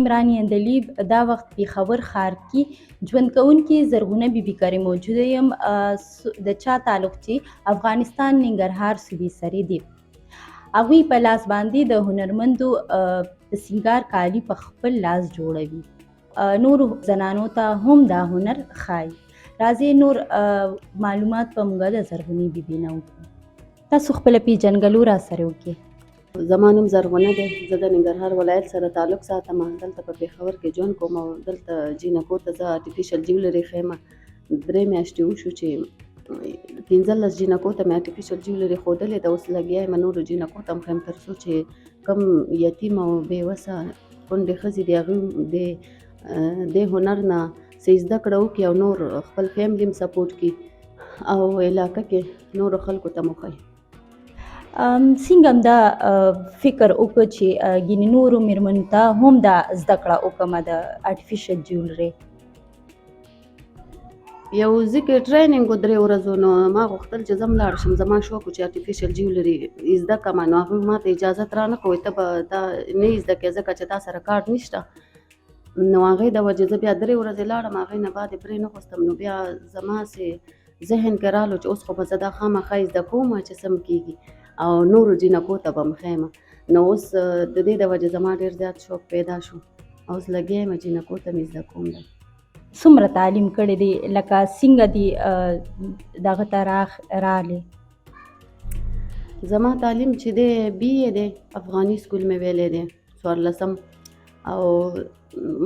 عمران اندلیب دا وخت پېښور ښار کې ژوند کوونکې زرغونه بیبي کرې موجوده یم. د چا تعلق چې افغانستان ننګرهار صوبې سره دی. هغوی په لاس باندې د هنرمندو د سینګار کالي په خپل لاس جوړوي. نورو زنانو ته هم دا هنر ښایي. راځئ نور معلومات په موږ د زرغونې بیبي نه وکړو. تاسو خپله پیژنګلو را سره وکړئ. زما نوم زرغونه دی. زه د ننګرهار ولایت سره تعلق ساتم. دلته په پېښور کې ژوند کوم او دلته جینکو ته زه آرټیفیشل جیولري ښیم. 3 میاشتې وشو چې 15 جینکو ته مې آرټیفیشل جیولري ښودلې ده. اوس لګیا یم نورو جینکو ته هم ښیم تر څو چې کم یتیم او بېوسه کونډې ښځې دي هغوی دې هنر نه څه زده کړه وکړي او نور خپل فیملي هم سپورټ کړي او علاقه کې نورو خلکو ته مو ښایي. څنګه هم دا فکر وکړه چې ګینې نورو مېرمنو ته هم دا زده کړه وکړمه د آرټیفیشل جیولري؟ یو ځای کې ټریننګ و 3 ورځو، نو ما غوښتل چې زه هم لاړ شم. زما شوق و چې آرټیفیشل جیولري زده کړم. نو هغوی ما ته اجازت رانه کړ، ته به دا نه یې زده کوې ځکه چې تا سره کارت نشته. نو هغې د وجې زه بیا 3 ورځې لاړم، هغې نه بعد یې پرې نه خوستم. نو بیا زما سې ذهن کې رالو چې اوس خو به زه دا خامخا زده کوم چې څه کېږي او نورو جینکو ته به م ښیم. نو اوس د دې د وجې زما ډېر زیات شوق پیدا شو. اوس لګیا یم جینکو ته مې زده کوم دی. څومره تعلیم کړی دی؟ لکه څنګه دې دغه ته راغلی؟ زما تعلیم چې دی BA دی، افغاني سکول مې ویلی دی 14 او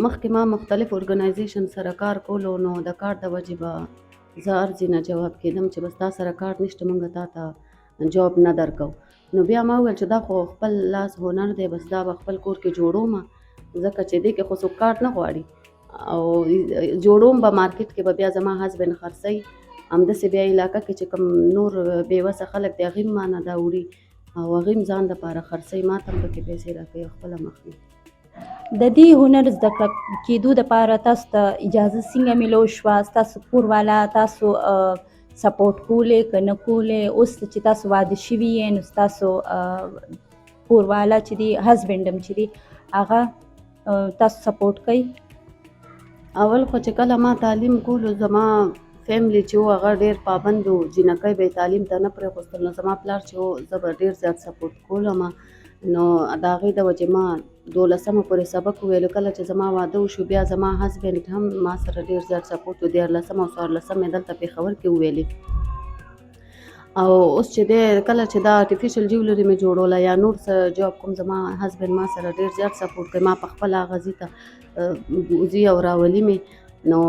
مخکې ما مختلف ارګنایزیشن سره کار کولو. نو د کار د وجې به زه ارزي نه جواب کېدم چې بس تا سره کار نشته، موږ تا ته جواب نه درکو. نو بیا ما وویل چې دا خو خپل لاس هنر دی، بس دا به خپل کور کې جوړوم ځکه چې دې کې خو څوک کار نه غواړي او جوړوم به مارکیټ کې به بیا زما هسبند خرڅوي. همداسې بیا علاقه کې چې کوم نور بېوسه خلک دي هغوی هم مانه دا وړي او هغوی هم ځان دپاره خرڅوي، ما ته هم پکې پیسې راکوي او خپله مخ وي. د دې هنر زده کېدو دپاره تاسو ته اجازه څنګه میلو شوه؟ ستاسو کور والا تاسو سپورټ کولې که نه کولې؟ اوس چې تاسو واده شوي یې نو ستاسو کور والا چې دی، هسبند هم چې دی، هغه تاسو سپورټ کوي؟ اول خو چې کله ما تعلیم کولو زما فیملی چې و هغه ډېر پابند و، جینکۍ به یې تعلیم ته نه پرېښودل. نو زما پلار چې و زه به ډېر زیات سپورټ کولم. نو د هغې د وجې ما 12مه پورې سبق وویلو. کله چې زما واده وشو بیا زما هسبند هم ما سره ډېر زیات سپورټ و. 13 او 14 مې دلته پېښور کې وویلې. او اوس چې دی کله چې دا آرټیفیشل جیولري مې جوړوله یا نور څه جاب کوم، زما هسبند ما سره ډېر زیات سپورټ کوي. ما په خپله هغه ځي ته ځي او راولي مې. نو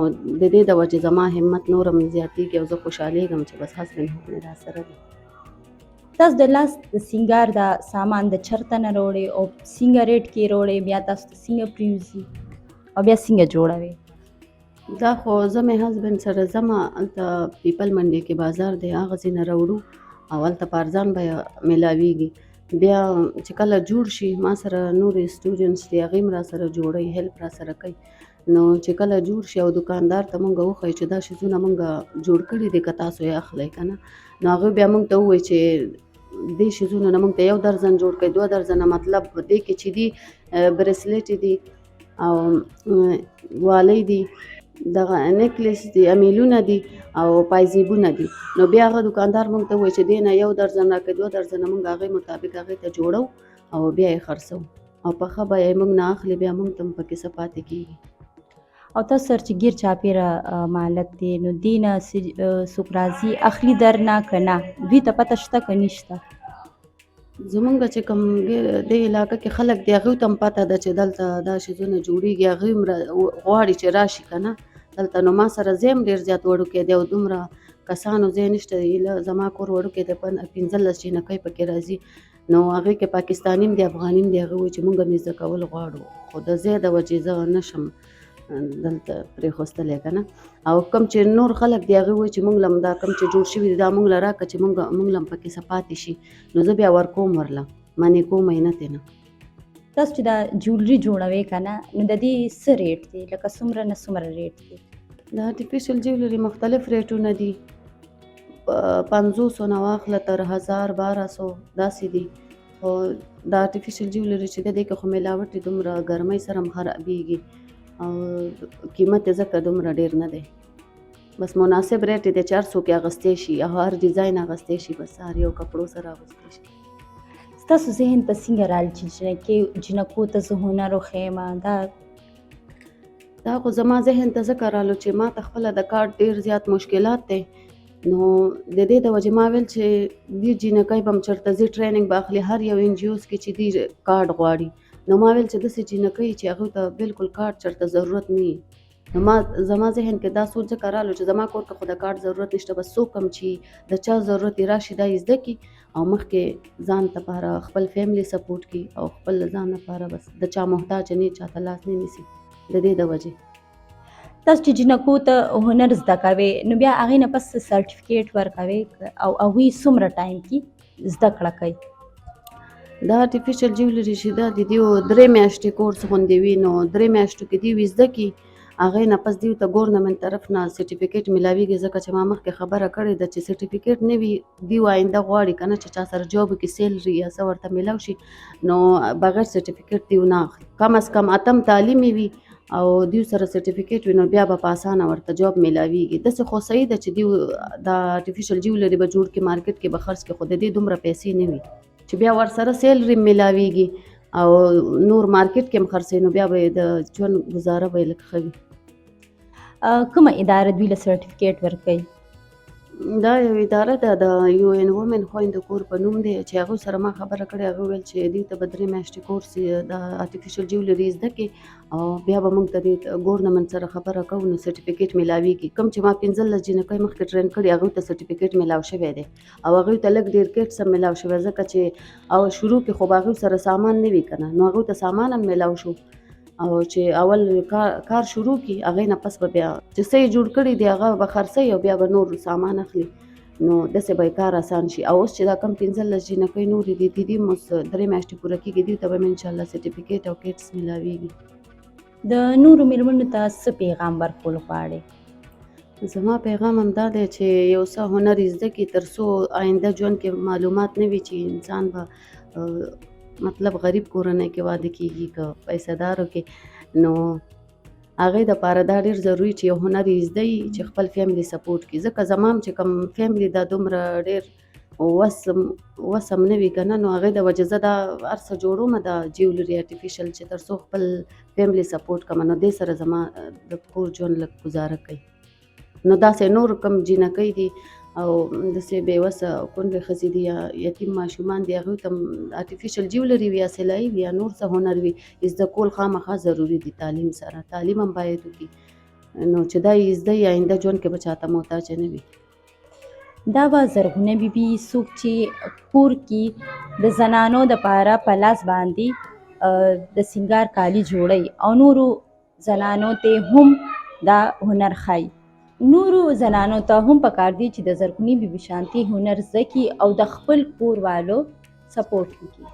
د دې د وجې زما همت نور هم زیاتېږي او زه خوشحالېږم چې بس هسبند هم مې راسره دی. تاسو د لاس د سینګار دا سامان د چرته نه راوړئ او څنګه ریټ کې راوړئ؟ بیا تاسو ته څنګه پرېوځي او بیا څنګه جوړوئ؟ دا خو زه مې هسبند سره ځم، هلته پیپل منډۍ کې بازار دی، هغه ځای نه راوړو او هلته په ارزان بیه میلاویږي. بیا چې کله جوړ شي ما سره نورې سټوډنټس دي هغوی هم راسره جوړوي، هیلپ راسره کوي. نو چې کله جوړ شي او دکاندار ته مونږ وښیو چې دا شیزونه مونږ جوړ کړي دي که تاسو یې اخلئ که نه، نو هغوی بیا مونږ ته ووایي چې دې شیزونو نه مونږ ته 1 درجن جوړ کړئ، 2 درجنه. مطلب دې کې چې دي بریسلیټ دي او والۍ دي، دغه نیکلیس دي، امیلونه دي او پایزیبونه دي. نو بیا هغه دکاندار مونږ ته ووایي چې دې نه 1 درجن راکړئ، 2 درجنه. مونږ هغې مطابق هغې ته جوړو او بیا یې خرڅو او په ښه بیه یې مونږ نه اخلي، بیا مونږ ته هم پکې څه پاتې کېږي. او تاسو سره چې ګیر چاپېره مالک دی نو دې نه څوک راځي اخلي درنه که نه؟ دوی ته پته شته که نشته؟ زمونږ چې کوم دې علاقه کې خلک دي هغوی ته هم پته ده چې دلته دا شیزونه جوړېږي، هغوی هم غواړي چې راشي که نه دلته. نو ما سره ځای هم ډېر زیات وړوکی دی او دومره کسانو ځای نشته. زما کور وړوکی دی، 15 جینکۍ پکې راځي. نو هغې کې پاکستاني هم دي، افغاني هم دي. هغوی وایي چې مونږ هم یې زده کول غواړو، خو د ځای د وجې زه نشم دلته پرېښودلی که نه. او کوم چې نور خلک دي هغوی وایي چې مونږ له هم دا کوم چې جوړ شوي دي دا مونږ له راکړه چې مونږ له هم پکې څه پاتې شي. نو زه بیا ورکوم ورله، منې کوم یې نه ترېنه. تاسو چې دا جولري جوړوئ که نه نو د دې څه ریټ دی؟ لکه څومره نه څومره ریټ دی؟ د آرټیفیشل جیولري مختلف ریټونه دي، 500 نه واخله تر 1000 1200 داسې دي. خو د آرټیفیشل جیولري چې د دې کې خو ملاوټ یې دومره ګرمۍ سره هم خرابېږي او قیمت یې ځکه دومره ډېر نه دی، بس مناسب ریټ یې دی چې هر څوک یې اغوستی شي او هر ډیزاین اغوستی شي، بس هر یو کپړو سره اغوستی شي. ستاسو ذهن ته څنګه راغلی چې جنکو ته زه هنر وښیم؟ دا خو زما ذهن ته ځکه رالو چې ما ته خپله د کار ډېر زیات مشکلات دی، نو د دې د وجې ما ویل چې دې جینکۍ به هم چېرته ځي ټریننګ به اخلي هر یو NGOs کې چې دې کارډ غواړي، نو ما ویل چې داسې جینکۍ چې هغوی ته بالکل کارډ چېرته ضرورت نه وي، نو زما ذهن کې دا سوچ ځکه رالو چې زما کور کې خو د کارډ ضرورت نشته، بس څوک هم چې د چا ضرورت یې راشي دا یې زده کړي او مخکې ځان لپاره خپل فیملی سپورټ کړي او خپل ځان لپاره بس د چا محتاج نه چاته لاس نه نیسي. د دې د وجې تاسو چې جنکو ته هنر زده کوئ نو بیا هغې نه پس سرټیفیکیټ ورکوئ او هغوی څومره ټایم کې زده کړه کوي؟ دا آرټیفیشل جیولري چې دا د دیو 3 میاشتې کورس غوندې وي، نو 3 میاشتو کې دیو زده کړي، هغې نه پس دیو ته ګورنمنټ طرف نه سرټیفیکیټ ملاویږي، ځکه چې ما مخکې خبره کړې ده چې سرټیفیکیټ نه وي دیو آینده غواړي که نه چې چا سره جاب وکړي سیلري یا څه ورته میلاو شي، نو بغیر سرټیفیکیټ دیو نه اخلي، کم از کم 8م تعلیم وي او دیو سره سرټیفیکیټ وي نو بیا به په اسانه ورته جاب میلاویږي. داسې خو صحیح ده چې دیو دا آرټیفیشل جیولري به جوړ کړي مارکیټ کې به خرڅ کړي، خو د دې دومره پیسې نه وي چې بیا ورسره سیلري میلاویږي او نور مارکیټ کې هم خرڅوي، نو بیا به یې د ژوند ګزاره به یې لږ ښه وي. کومه اداره دوی له سرټیفیکیټ ورکوي؟ دا یو اداره ده د UN وومن خویندو کور په نوم دی چې هغوی سره ما خبره کړې، هغوی ویل چې دوی ته به 3 میاشتې کورس د آرټیفیشل جیولري زده کړي او بیا به موږ ته د ګورنمنټ سره خبره کوو نو سرټیفیکیټ میلاویږي. کوم چې ما 15 جینکۍ مخکې ټرین کړي هغوی ته سرټیفیکیټ میلاو شوی دی او هغوی ته لږ ډېر کټس هم میلاو شوی، ځکه چې او شروع کې خو به هغوی سره سامان نه وي که نه، نو هغوی ته سامان هم میلاو شو او چې اول کار شروع کړي هغې نه پس به بیا چې څه یې جوړ کړي دي هغه به خرڅوي او بیا به نور سامان اخلي، نو داسې به یې کار اسان شي. او اوس چې دا کم 15 جینکۍ نورې دي د دې اوس 3 میاشتې پوره کېږي، دوی ته به مې انشاءالله سرټیفیکیټ او کټس میلاویږي. د نورو میرمنو ته څه پیغام ورکول غواړئ؟ زما پیغام هم دا دی چې یو څه هنر یې زده کړي تر څو آینده ژوند کې معلومات نه وي چې انسان به مطلب غریب کورنۍ کې واده کېږي که پیسه دارو کې، نو هغې دپاره دا ډېر ضروري چې یو هنر یې زده وي چې خپل فیملی سپورټ کړي، ځکه زما هم چې کوم فیملی دا دومره ډېر وس هم نه وي که نه، نو هغې د وجې زه دا هر څه جوړومه دا جیولري آرټیفیشل چې تر څو خپل فیملی سپورټ کړمه، نو دې سره زما د کور ژوند لږ ګزاره کوي. نو داسې نور کوم جینکۍ دي او داسې بېوسه کونډې ښځې دي یا یتیم ماشومان دي هغوی ته هم آرټیفیشل جیولري وي یا سلایي وي یا نور څه هنر وي زده کول خامخا ضروري دي. تعلیم سره تعلیم هم باید وکړي نو چې دا یې زده یې آینده ژوند کې به چاته محتاج نه وي. دا به زرغونه بیبي څوک چې کور کې د زنانو دپاره په لاس باندې د سینګار کالي جوړوي او نورو زنانو ته هم دا هنر ښایي. نورو زنانو ته هم پکار دی چې د زرغونې بیبي شانتي هنر زده کړي او د خپل کور والو سپورټ وکړي.